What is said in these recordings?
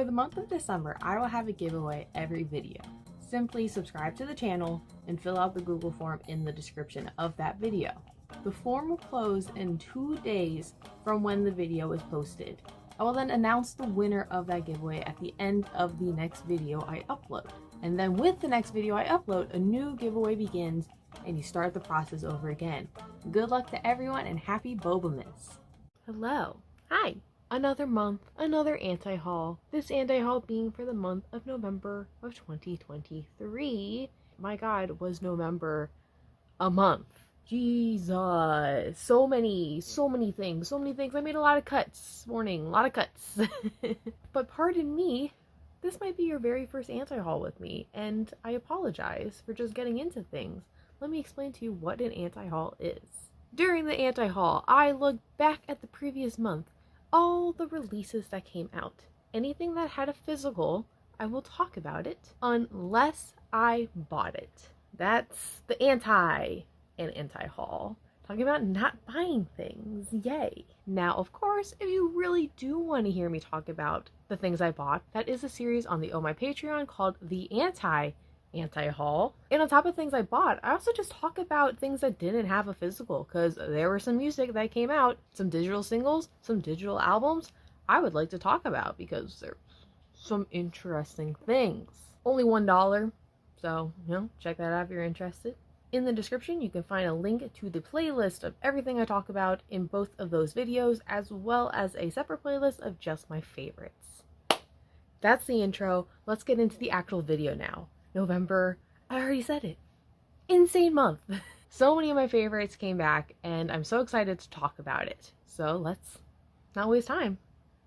For the month of December, I will have a giveaway every video. Simply subscribe to the channel and fill out the Google form in the description of that video. The form will close in 2 days from when the video is posted. I will then announce the winner of that giveaway at the end of the next video I upload. And then with the next video I upload, a new giveaway begins and you start the process over again. Good luck to everyone and happy BOBAMAS! Hello. Hi. Another month, another anti-haul. This anti-haul being for the month of November of 2023. My god, was November a month. Jesus. So many things. I made a lot of cuts this morning. A lot of cuts. But pardon me, this might be your very first anti-haul with me, and I apologize for just getting into things. Let me explain to you what an anti-haul is. During the anti-haul, I looked back at the previous month, all the releases that came out. Anything that had a physical, I will talk about it unless I bought it. That's the anti-haul. Talking about not buying things. Yay. Now, of course, if you really do want to hear me talk about the things I bought, that is a series on the Oh My Patreon called the anti-haul. And on top of things I bought, I also just talk about things that didn't have a physical, because there were some music that came out, some digital singles, some digital albums I would like to talk about because there's some interesting things. Only $1, so, check that out if you're interested. In the description, you can find a link to the playlist of everything I talk about in both of those videos, as well as a separate playlist of just my favorites. That's the intro. Let's get into the actual video now. November, I already said it. Insane month. So many of my favorites came back, and I'm so excited to talk about it. So let's not waste time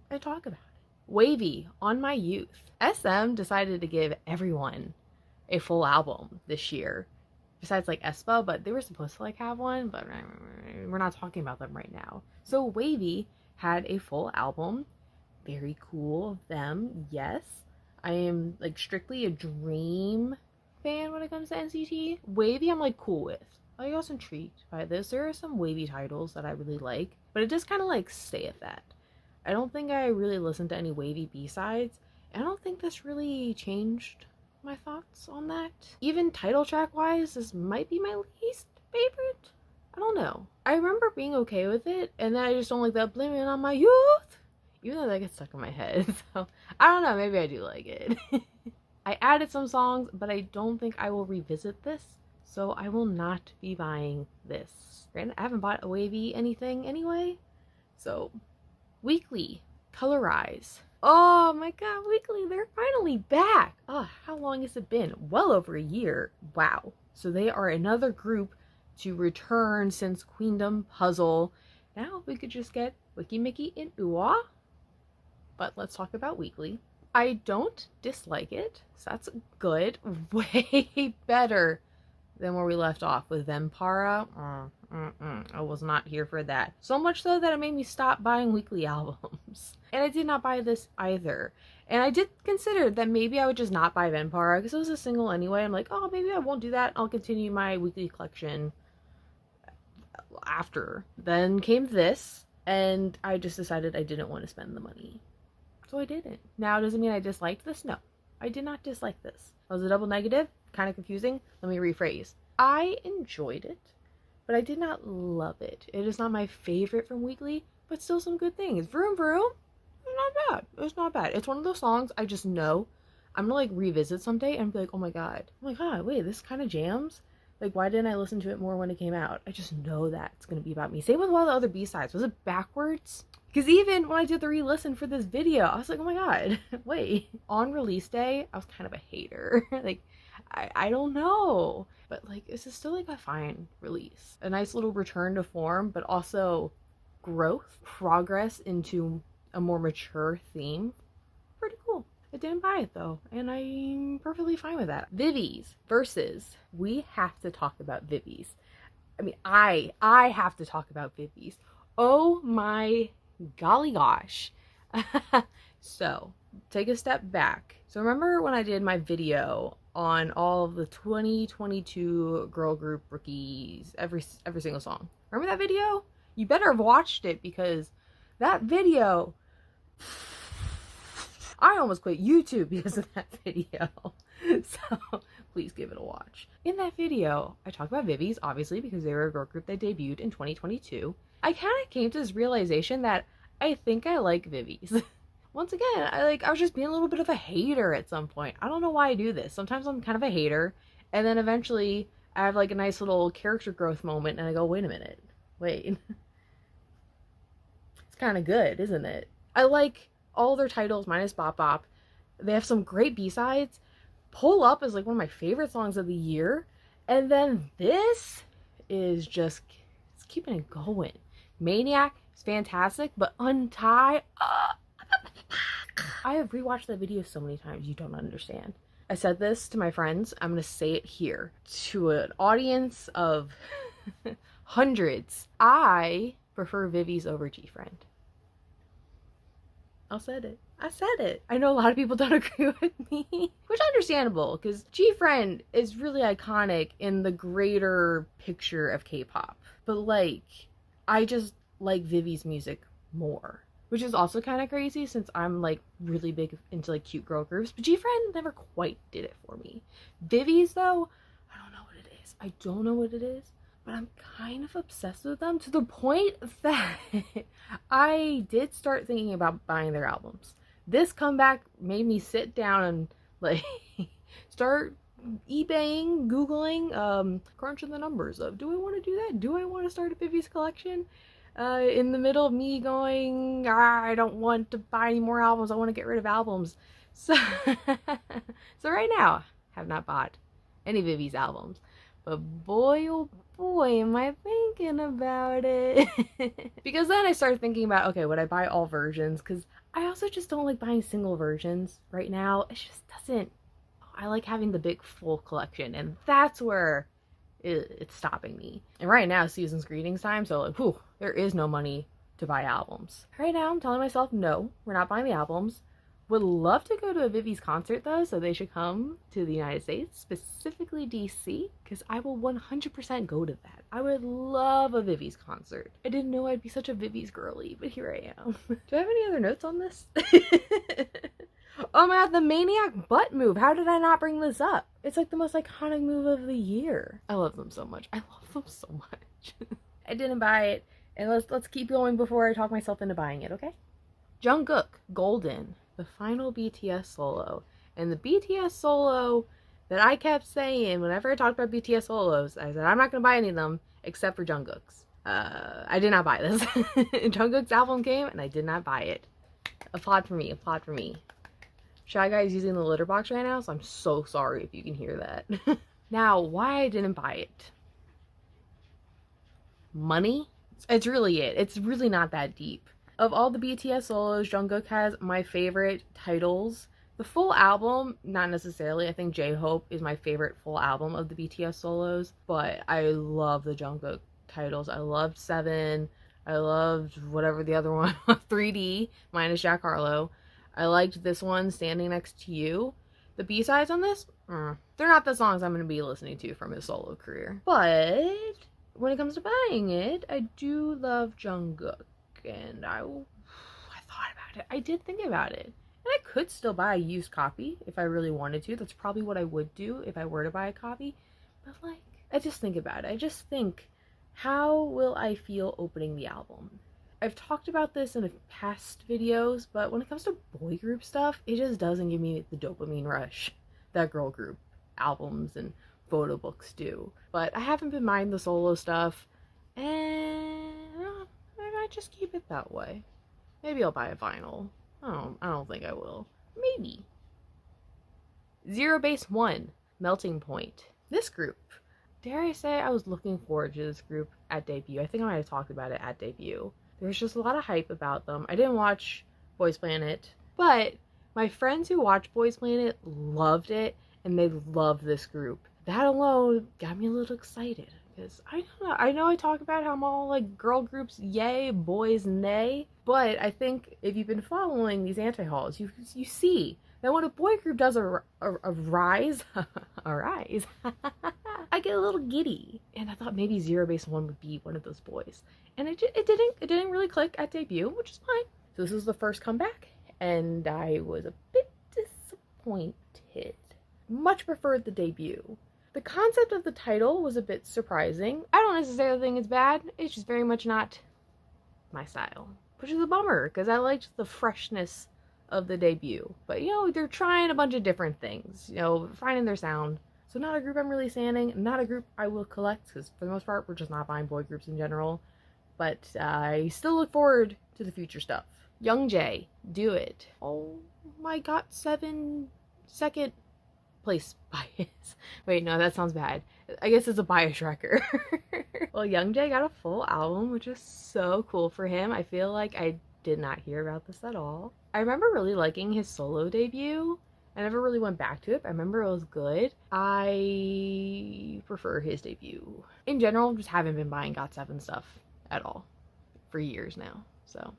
and talk about it. WayV, On My Youth. SM decided to give everyone a full album this year. Besides like aespa, but they were supposed to have one, but we're not talking about them right now. So WayV had a full album. Very cool of them, yes. I am strictly a Dream fan when it comes to NCT. WayV I'm cool with. I was intrigued by this. There are some WayV titles that I really like, but it just kind of stay at that. I don't think I really listened to any WayV B-sides, and I don't think this really changed my thoughts on that. Even title track wise, this might be my least favorite. I don't know. I remember being okay with it, and then I just don't like that Blame It On My Youth, even though that gets stuck in my head. So I don't know, maybe I do like it. I added some songs, but I don't think I will revisit this, so I will not be buying this. Granted, I haven't bought a WayV anything anyway. So Weeekly, Colorise. Oh my god, Weeekly, they're finally back! Oh, how long has it been? Well over a year. Wow. So they are another group to return since Queendom Puzzle. Now we could just get Wiki Mickey and Uwa. But let's talk about Weeekly. I don't dislike it, so that's good. Way better than where we left off with Vampara. I was not here for that. So much so that it made me stop buying Weeekly albums. And I did not buy this either. And I did consider that maybe I would just not buy Vampara because it was a single anyway. I'm like, oh, maybe I won't do that. I'll continue my Weeekly collection after. Then came this, and I just decided I didn't want to spend the money. So I didn't. Now, does it mean I disliked this? No. I did not dislike this. Was a double negative? Kind of confusing. Let me rephrase. I enjoyed it, but I did not love it. It is not my favorite from Weeekly, but still some good things. Vroom Vroom, it's not bad. It's not bad. It's one of those songs I just know I'm gonna revisit someday and be like, oh my god. I'm like, oh wait, this kind of jams? Why didn't I listen to it more when it came out? I just know that it's gonna be about me. Same with a lot of the other B-sides. Was it backwards? Because even when I did the re-listen for this video, I was like, oh my god, wait. On release day, I was kind of a hater. I don't know. But this is still a fine release. A nice little return to form, but also growth, progress into a more mature theme. Pretty cool. I didn't buy it though, and I'm perfectly fine with that. VIVIZ versus, we have to talk about VIVIZ. I mean, I have to talk about VIVIZ. Oh my golly gosh. So, take a step back. So remember when I did my video on all of the 2022 girl group rookies, every single song? Remember that video? You better have watched it, because that video I almost quit YouTube because of that video. So please give it a watch. In that video, I talk about VIVIZ, obviously, because they were a girl group that debuted in 2022. I kind of came to this realization that I think I like VIVIZ. Once again, I was just being a little bit of a hater at some point. I don't know why I do this. Sometimes I'm kind of a hater, and then eventually I have like a nice little character growth moment, and I go, wait a minute. Wait. It's kind of good, isn't it? I like all their titles minus Bop Bop. They have some great B-sides. Pull Up is like one of my favorite songs of the year. And then this is just, it's keeping it going. Maniac is fantastic, but Untie, I have rewatched that video so many times, you don't understand. I said this to my friends, I'm going to say it here to an audience of hundreds. I prefer VIVIZ over GFriend. I said it. I said it. I know a lot of people don't agree with me, which is understandable because GFriend is really iconic in the greater picture of K-pop. But like, I just like VIVIZ music more, which is also kind of crazy since I'm like really big into like cute girl groups, but GFriend never quite did it for me. VIVIZ though, I don't know what it is. I don't know what it is, but I'm kind of obsessed with them to the point that I did start thinking about buying their albums. This comeback made me sit down and like start eBaying, Googling, crunching the numbers of, do I want to do that? Do I want to start a VIVIZ collection? In the middle of me going, I don't want to buy any more albums, I want to get rid of albums. So, so right now, I have not bought any VIVIZ albums. But boy, oh boy, am I thinking about it. Because then I started thinking about, okay, would I buy all versions? Because I also just don't like buying single versions right now. It just doesn't, I like having the big full collection. And that's where it's stopping me. And right now, season's greetings time, so like, whew, there is no money to buy albums. Right now, I'm telling myself, no, we're not buying the albums. Would love to go to a VIVIZ concert though, so they should come to the United States, specifically DC, because I will 100% go to that. I would love a VIVIZ concert. I didn't know I'd be such a VIVIZ girly, but here I am. Do I have any other notes on this? Oh my god, the Maniac butt move. How did I not bring this up? It's like the most iconic move of the year. I love them so much. I love them so much. I didn't buy it, and let's keep going before I talk myself into buying it, okay? Jungkook, Golden. The final BTS solo. And the BTS solo that I kept saying whenever I talked about BTS solos, I said I'm not going to buy any of them except for Jungkook's. I did not buy this. Jungkook's album came and I did not buy it. Applaud for me, applaud for me. Shy Guy is using the litter box right now, so I'm so sorry if you can hear that. Now, why I didn't buy it? Money? It's really it. It's really not that deep. Of all the BTS solos, Jungkook has my favorite titles. The full album, not necessarily. I think J-Hope is my favorite full album of the BTS solos. But I love the Jungkook titles. I loved 7. I loved whatever the other one was, 3D, minus Jack Harlow. I liked this one, Standing Next to You. The B-sides on this, they're not the songs I'm going to be listening to from his solo career. But when it comes to buying it, I do love Jungkook. And I thought about it. I did think about it. And I could still buy a used copy if I really wanted to. That's probably what I would do if I were to buy a copy. But like, I just think about it. I just think, how will I feel opening the album? I've talked about this in past videos, but when it comes to boy group stuff, it just doesn't give me the dopamine rush that girl group albums and photo books do. But I haven't been buying the solo stuff, and I just keep it that way. Maybe I'll buy a vinyl. I don't think I will. Maybe. Zerobaseone, Melting Point. This group, dare I say I was looking forward to this group at debut. I think I might have talked about it at debut. There's just a lot of hype about them. I didn't watch Boys Planet, but my friends who watch Boys Planet loved it, and they love this group. That alone got me a little excited. Because I know I talk about how I'm all like girl groups yay, boys nay, but I think if you've been following these anti-hauls, you see that when a boy group does a rise, I get a little giddy. And I thought maybe Zerobaseone would be one of those boys. And it didn't really click at debut, which is fine. So this is the first comeback, and I was a disappointed. Much preferred the debut. The concept of the title was a bit surprising. I don't necessarily think it's bad, it's just very much not my style. Which is a bummer, because I liked the freshness of the debut. But, you know, they're trying a bunch of different things, you know, finding their sound. So not a group I'm really standing, not a group I will collect, because for the most part, we're just not buying boy groups in general. But I still look forward to the future stuff. Youngjae, do it. Oh my god, 7 second place bias. Wait, no, that sounds bad. I guess it's a bias tracker. Well, Youngjae got a full album, which is so cool for him. I feel like I did not hear about this at all. I remember really liking his solo debut. I never really went back to it, but I remember it was good. I prefer his debut. In general, just haven't been buying GOT7 stuff at all for years now, so.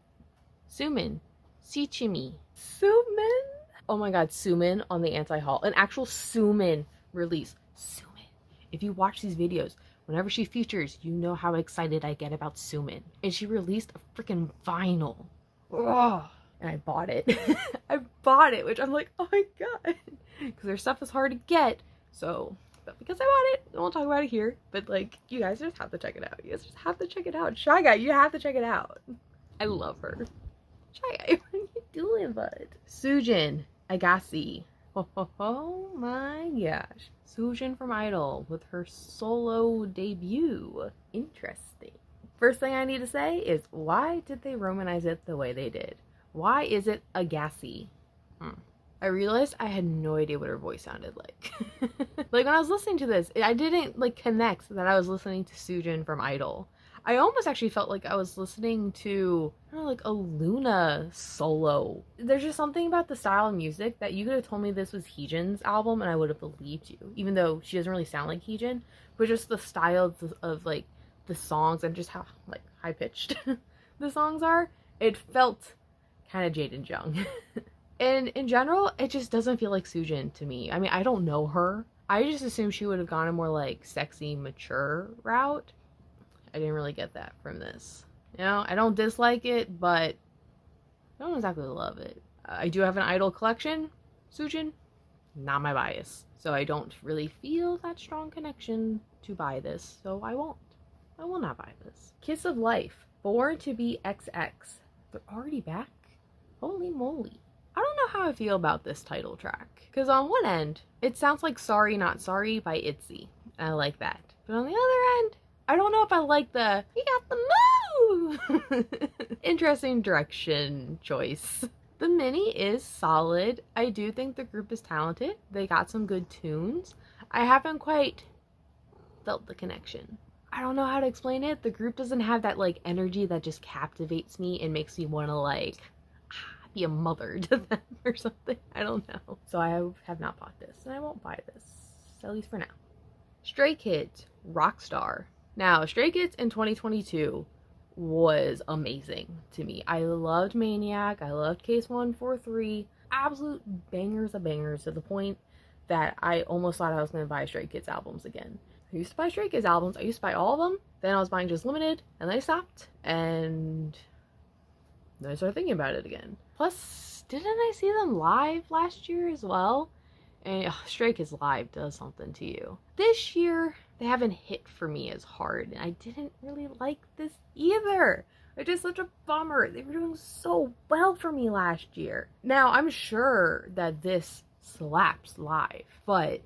Sumin, Sichimi. Sumin? Oh my god, Sumin on the anti-haul. An actual Sumin release. Sumin. If you watch these videos, whenever she features, you know how excited I get about Sumin. And she released a freaking vinyl. Ugh. And I bought it. I bought it, which I'm like, oh my god. Because their stuff is hard to get. So, but because I bought it, I won't talk about it here. But like, you guys just have to check it out. You guys just have to check it out. Shy Guy, you have to check it out. I love her. Shy Guy, what are you doing, bud? Soojin, AGASSY. Oh my gosh. Soojin from Idol with her solo debut. Interesting. First thing I need to say is, why did they romanize it the way they did? Why is it AGASSY? I realized I had no idea what her voice sounded like. Like when I was listening to this, I didn't like connect that I was listening to Soojin from Idol. I almost actually felt like I was listening to, I don't know, like a Luna solo. There's just something about the style of music that you could have told me this was Heejin's album and I would have believed you. Even though she doesn't really sound like Heejin, but just the style of like the songs and just how like high pitched the songs are. It felt kind of Jade and Jung. And in general, it just doesn't feel like Soojin to me. I mean, I don't know her. I just assumed she would have gone a more like sexy, mature route. I didn't really get that from this. You know, I don't dislike it, but I don't exactly love it. I do have an Idol collection. Soojin, not my bias. So I don't really feel that strong connection to buy this. So I won't. I will not buy this. Kiss of Life. Born to be XX. They're already back? Holy moly. I don't know how I feel about this title track. Because on one end, it sounds like Sorry Not Sorry by ITZY. I like that. But on the other end, I don't know if I like the, we got the move. Interesting direction choice. The mini is solid. I do think the group is talented. They got some good tunes. I haven't quite felt the connection. I don't know how to explain it. The group doesn't have that like energy that just captivates me and makes me want to like be a mother to them or something. I don't know. So I have not bought this and I won't buy this, at least for now. Stray Kids, Rockstar. Now, Stray Kids in 2022 was amazing to me. I loved Maniac. I loved Case 143. Absolute bangers of bangers to the point that I almost thought I was going to buy Stray Kids albums again. I used to buy Stray Kids albums. I used to buy all of them. Then I was buying just Limited and then I stopped. And then I started thinking about it again. Plus, didn't I see them live last year as well? And Stray Kids live does something to you. This year, they haven't hit for me as hard, and I didn't really like this either. It's just such a bummer. They were doing so well for me last year. Now, I'm sure that this slaps live, but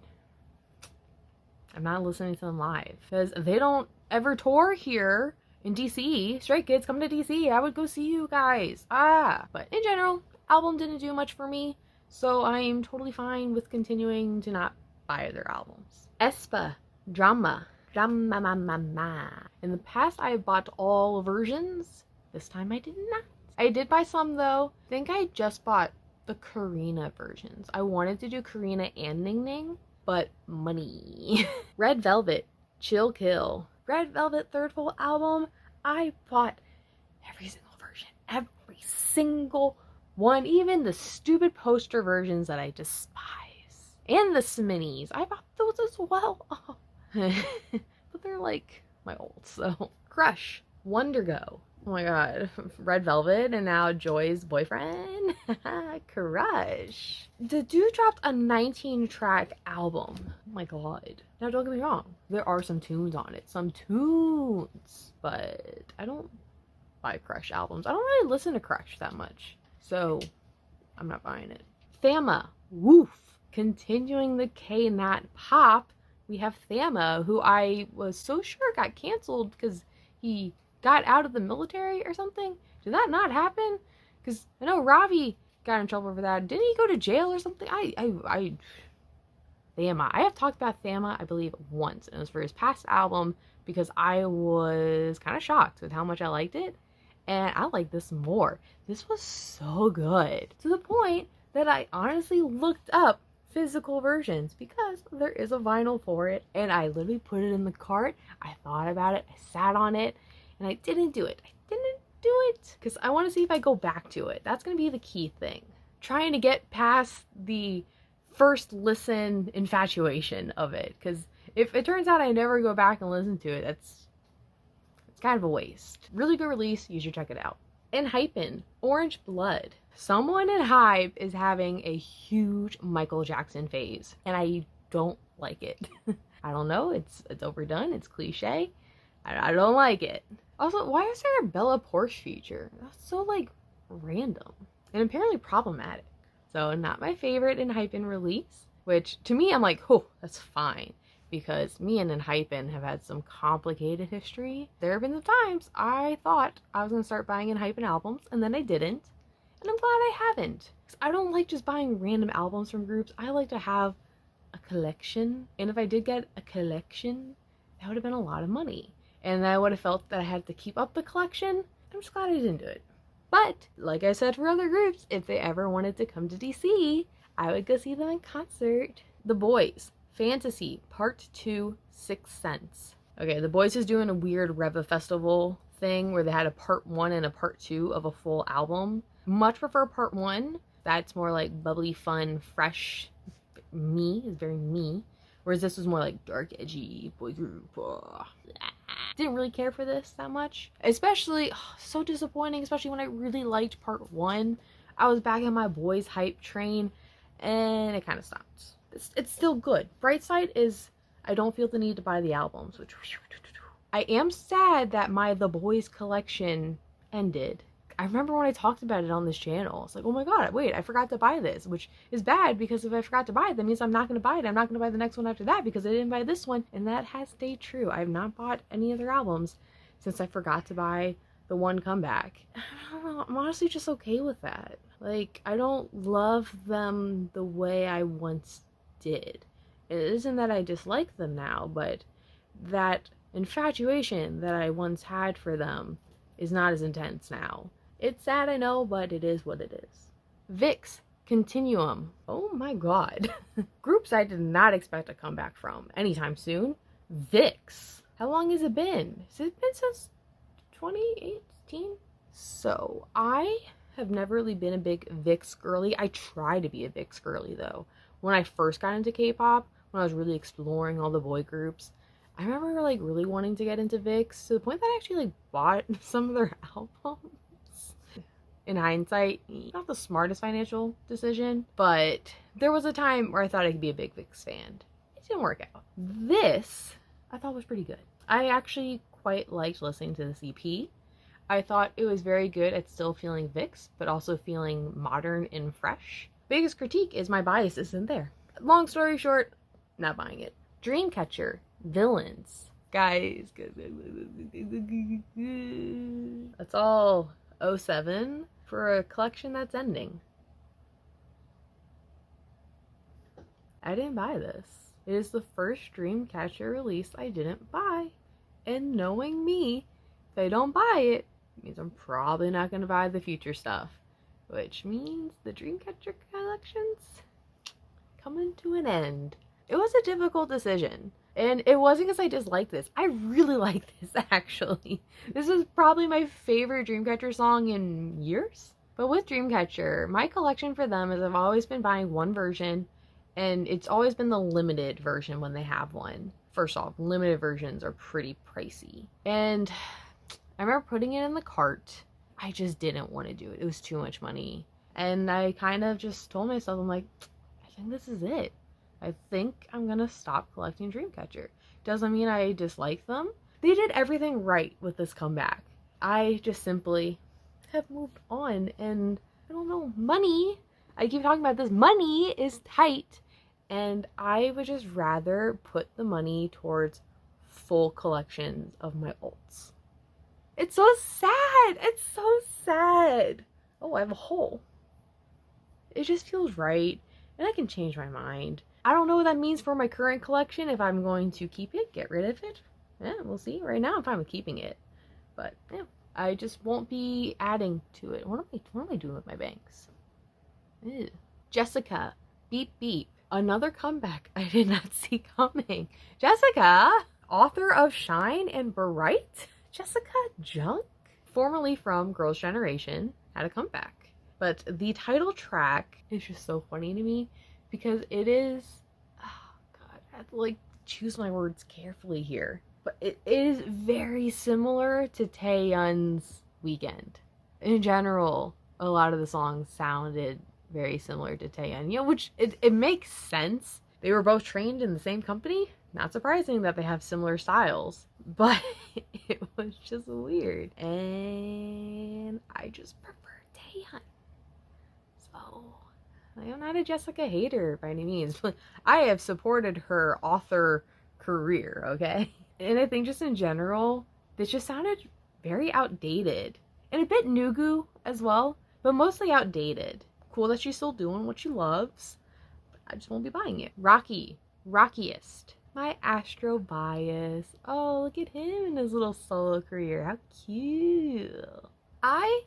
I'm not listening to them live because they don't ever tour here in DC. Stray Kids, come to DC. I would go see you guys. But in general, album didn't do much for me. So I'm totally fine with continuing to not buy their albums. aespa, Drama. In the past, I bought all versions. This time I did not. I did buy some though. I think I just bought the Karina versions. I wanted to do Karina and Ning Ning, but money. Red Velvet, Chill Kill. Red Velvet third full album. I bought every single version. Every single one, even the stupid poster versions that I despise. And the Sminis. I bought those as well. Oh. But they're like my old, so. Crush, Wonderego. Oh my god, Red Velvet and now Joy's boyfriend? Crush. The dude dropped a 19-track album. Oh my god. Now don't get me wrong, there are some tunes on it. Some tunes. But I don't buy Crush albums. I don't really listen to Crush that much. So I'm not buying it. Thama, Woof. Continuing the K-Nat pop, we have Thama, who I was so sure got canceled because he got out of the military or something. Did that not happen? Because I know Ravi got in trouble for that. Didn't he go to jail or something? Thama. I have talked about Thama, I believe, once. And it was for his past album because I was kind of shocked with how much I liked it. And I like this more. This was so good. To the point that I honestly looked up physical versions because there is a vinyl for it. And I literally put it in the cart. I thought about it. I sat on it. And I didn't do it. I didn't do it because I want to see if I go back to it. That's going to be the key thing. Trying to get past the first listen infatuation of it. Because if it turns out I never go back and listen to it, it's kind of a waste. Really good release. You should check it out. Enhypen, Orange Blood. Someone in Hype is having a huge Michael Jackson phase. And I don't like it. I don't know. It's overdone. It's cliche. I don't like it. Also, why is there a Bella Porsche feature? That's so, like, random. And apparently problematic. So, not my favorite Enhypen release. Which, to me, I'm like, oh, that's fine. Because me and Enhypen have had some complicated history. There have been some times I thought I was going to start buying Enhypen albums, and then I didn't. And I'm glad I haven't. Because I don't like just buying random albums from groups. I like to have a collection. And if I did get a collection, that would have been a lot of money. And I would have felt that I had to keep up the collection. I'm just glad I didn't do it. But, like I said for other groups, if they ever wanted to come to DC, I would go see them in concert. The Boyz, Phantasy, Part 2, 6 Cents. Okay, the Boyz is doing a weird Reva Festival thing where they had a Part 1 and a Part 2 of a full album. Much prefer Part 1. That's more like bubbly, fun, fresh, me. It's very me. Whereas this was more like dark, edgy, boy group. Didn't really care for this that much. Especially, so disappointing, especially when I really liked Part 1. I was back in my Boyz hype train, and it kind of stopped. It's still good. Bright side is I don't feel the need to buy the albums, which I am sad that my The Boyz collection ended. I remember when I talked about it on this channel. It's like, oh my god, wait, I forgot to buy this, which is bad because if I forgot to buy it, that means I'm not going to buy it. I'm not going to buy the next one after that because I didn't buy this one. And that has stayed true. I have not bought any other albums since I forgot to buy the one comeback. I don't know, I'm honestly just okay with that. Like, I don't love them the way I once did. It isn't that I dislike them now, but that infatuation that I once had for them is not as intense now. It's sad, I know, but it is what it is. VIXX, Continuum. Oh my god. Groups I did not expect to come back from anytime soon. VIXX. How long has it been? Has it been since 2018? So, I have never really been a big VIXX girly. I try to be a VIXX girly, though. When I first got into K-pop, when I was really exploring all the boy groups, I remember, like, really wanting to get into VIXX to the point that I actually, like, bought some of their albums. In hindsight, not the smartest financial decision, but there was a time where I thought I could be a big VIXX fan. It didn't work out. This, I thought was pretty good. I actually quite liked listening to this EP. I thought it was very good at still feeling VIXX, but also feeling modern and fresh. Biggest critique is my bias isn't there. Long story short, not buying it. Dreamcatcher, Villains. Guys, that's all 07 for a collection that's ending. I didn't buy this. It is the first Dreamcatcher release I didn't buy. And knowing me, if I don't buy it, it means I'm probably not going to buy the future stuff. Which means the Dreamcatcher collection's coming to an end. It was a difficult decision. And it wasn't because I disliked this. I really like this, actually. This is probably my favorite Dreamcatcher song in years. But with Dreamcatcher, my collection for them is I've always been buying one version. And it's always been the limited version when they have one. First off, limited versions are pretty pricey. And I remember putting it in the cart. I just didn't want to do it. It was too much money. And I kind of just told myself, I'm like, I think this is it. I think I'm gonna stop collecting Dreamcatcher. Doesn't mean I dislike them. They did everything right with this comeback. I just simply have moved on, and I don't know, money. I keep talking about this. Money is tight, and I would just rather put the money towards full collections of my alts. It's so sad. It's so sad. Oh, I have a hole. It just feels right, and I can change my mind. I don't know what that means for my current collection, if I'm going to keep it, get rid of it. Yeah, we'll see. Right now, I'm fine with keeping it. But, yeah, I just won't be adding to it. What am I doing with my banks? Ew. Jessica, beep beep. Another comeback I did not see coming. Jessica, author of Shine and Bright. Jessica Junk, formerly from Girls' Generation, had a comeback. But the title track is just so funny to me because it is, oh god, I have to like choose my words carefully here. But it is very similar to Taeyeon's Weekend. In general, a lot of the songs sounded very similar to Taeyeon, you know, which it makes sense. They were both trained in the same company. Not surprising that they have similar styles, but it was just weird. And I just prefer Taeyeon. So, I am not a Jessica hater by any means, but I have supported her author career, okay? And I think just in general, this just sounded very outdated. And a bit Nugu as well, but mostly outdated. Cool that she's still doing what she loves. But I just won't be buying it. Rockyst. My Astro bias. Oh, look at him in his little solo career. How cute. I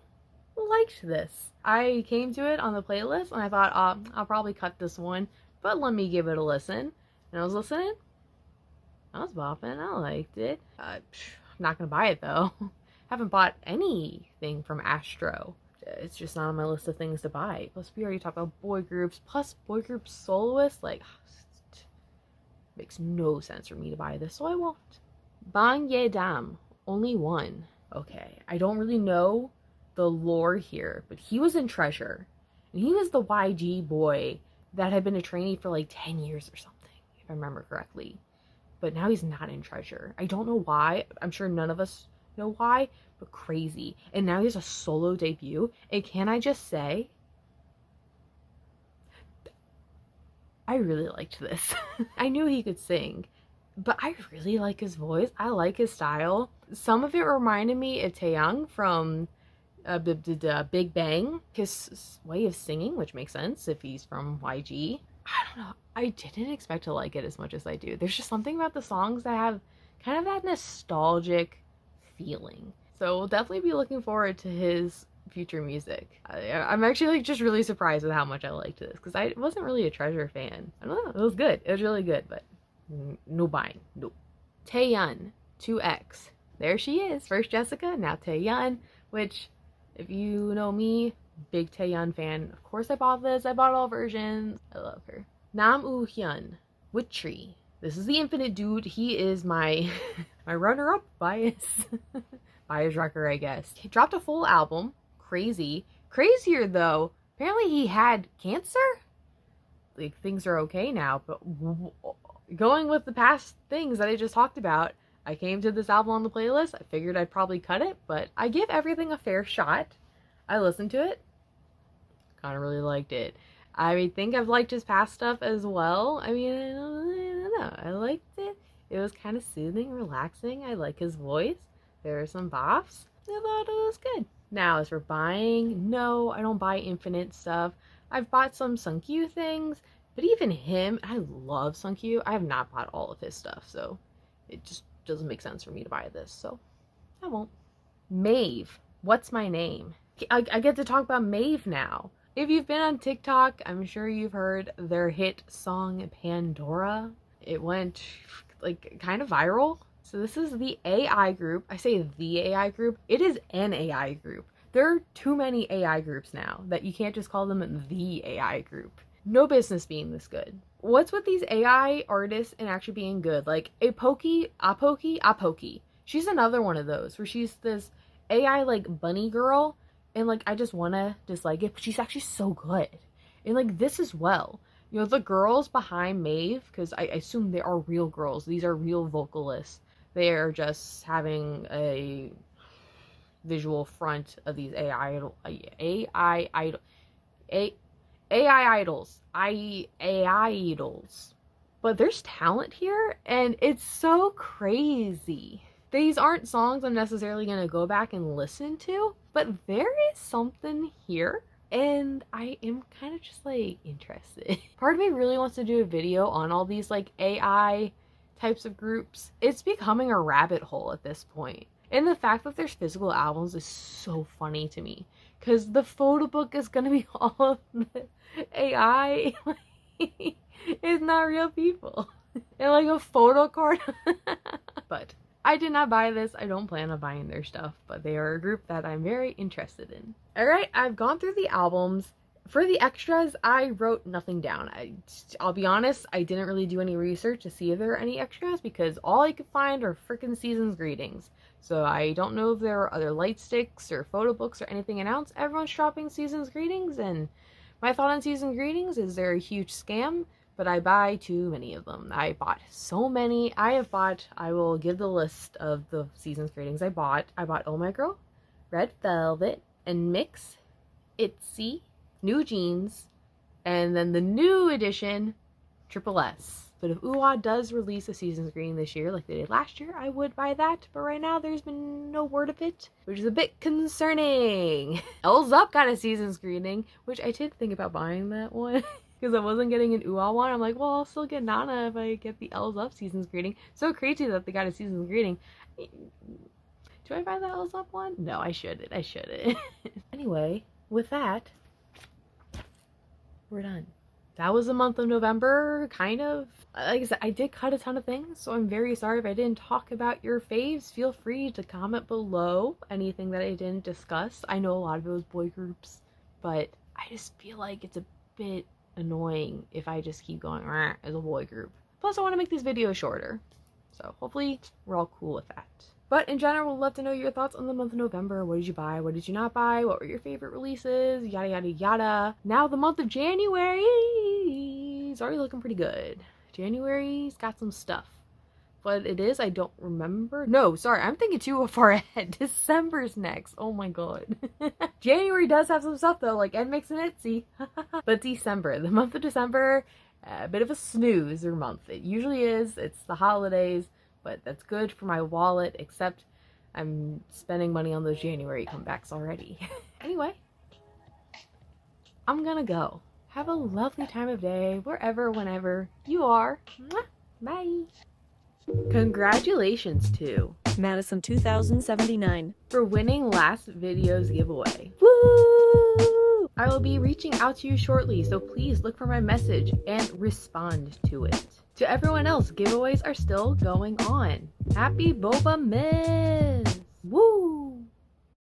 liked this. I came to it on the playlist and I thought, I'll probably cut this one, but let me give it a listen. And I was listening. I was bopping. I liked it. I'm not gonna buy it though. Haven't bought anything from Astro. It's just not on my list of things to buy. Plus, we already talked about boy groups. Plus, boy group soloists. Like, makes no sense for me to buy this, so I won't. Bang Yedam, only one. Okay, I don't really know the lore here, but he was in Treasure. And he was the YG boy that had been a trainee for like 10 years or something, if I remember correctly. But now he's not in Treasure. I don't know why. I'm sure none of us know why, but crazy. And now he has a solo debut. And can I just say, I really liked this. I knew he could sing, but I really like his voice. I like his style. Some of it reminded me of Taeyeon from Big Bang. His way of singing, which makes sense if he's from YG. I don't know. I didn't expect to like it as much as I do. There's just something about the songs that have kind of that nostalgic feeling. So we'll definitely be looking forward to his future music. I'm actually like just really surprised with how much I liked this because I wasn't really a Treasure fan. I don't know. It was good. It was really good, but no buying. No. Taeyeon, To.X. There she is. First Jessica, now Taeyeon, which if you know me, big Taeyeon fan. Of course I bought this. I bought all versions. I love her. Nam Woohyun, Whitree. This is the infinite dude. He is my my runner-up bias. Bias wrecker, I guess. He dropped a full album. Crazy. Crazier though, apparently he had cancer? Like, things are okay now, but going with the past things that I just talked about, I came to this album on the playlist. I figured I'd probably cut it, but I give everything a fair shot. I listened to it. Kind of really liked it. I think I've liked his past stuff as well. I mean, I don't know. I liked it. It was kind of soothing, relaxing. I like his voice. There are some bops. I thought it was good. Now, as for buying, no, I don't buy Infinite stuff. I've bought some Sunkyu things, but even him, I love Sunkyu. I have not bought all of his stuff, so it just doesn't make sense for me to buy this, so I won't. Maeve, what's my name? I get to talk about Maeve now. If you've been on TikTok, I'm sure you've heard their hit song Pandora. It went like kind of viral. So this is the AI group. I say the AI group. It is an AI group. There are too many AI groups now that you can't just call them the AI group. No business being this good. What's with these AI artists and actually being good? Like Apoki. She's another one of those where she's this AI like bunny girl, and like I just wanna dislike it, but she's actually so good. And like this as well. You know, the girls behind Maeve, because I assume they are real girls. These are real vocalists. They are just having a visual front of these AI idols. But there's talent here, and it's so crazy. These aren't songs I'm necessarily going to go back and listen to, but there is something here, and I am kind of just like interested. Part of me really wants to do a video on all these like AI types of groups. It's becoming a rabbit hole at this point. And the fact that there's physical albums is so funny to me, because the photo book is going to be all of the AI. It's not real people. And like a photo card. But I did not buy this. I don't plan on buying their stuff, but they are a group that I'm very interested in. Alright, I've gone through the albums. For the extras, I wrote nothing down. I'll be honest, I didn't really do any research to see if there are any extras, because all I could find are freaking Season's greetings. So I don't know if there are other light sticks or photo books or anything announced. Everyone's dropping Season's greetings, and my thought on Season's greetings is they're a huge scam, but I buy too many of them. I bought so many. I will give the list of the Season's greetings I bought. I bought Oh My Girl, Red Velvet, and Mix, ITZY, New Jeans, and then the new edition, Triple S. But if UA does release a Season's greeting this year like they did last year, I would buy that. But right now, there's been no word of it, which is a bit concerning. L's Up got a Season's greeting, which I did think about buying that one. Because I wasn't getting an UA one. I'm like, well, I'll still get Nana if I get the L's Up Season's greeting. So crazy that they got a Season's greeting. Do I buy the L's Up one? No, I shouldn't. I shouldn't. Anyway, with that, we're done. That was the month of November, kind of. Like I said, I did cut a ton of things, so I'm very sorry if I didn't talk about your faves. Feel free to comment below anything that I didn't discuss. I know a lot of it was boy groups, but I just feel like it's a bit annoying if I just keep going as a boy group. Plus, I want to make these videos shorter, so hopefully we're all cool with that. But in general, we'd love to know your thoughts on the month of November. What did you buy? What did you not buy? What were your favorite releases? Yada, yada, yada. Now the month of January is already looking pretty good. January's got some stuff. What it is, I don't remember. No, sorry, I'm thinking too far ahead. December's next. Oh my god. January does have some stuff though, like NMIXX and ITZY. But December, the month of December, a bit of a snoozer month. It usually is. It's the holidays. But that's good for my wallet, except I'm spending money on those January comebacks already. Anyway, I'm gonna go. Have a lovely time of day, wherever, whenever you are. Bye. Congratulations to Madison 2079 for winning last video's giveaway. Woo! I will be reaching out to you shortly, so please look for my message and respond to it. To everyone else, giveaways are still going on. Happy BOBAMAS!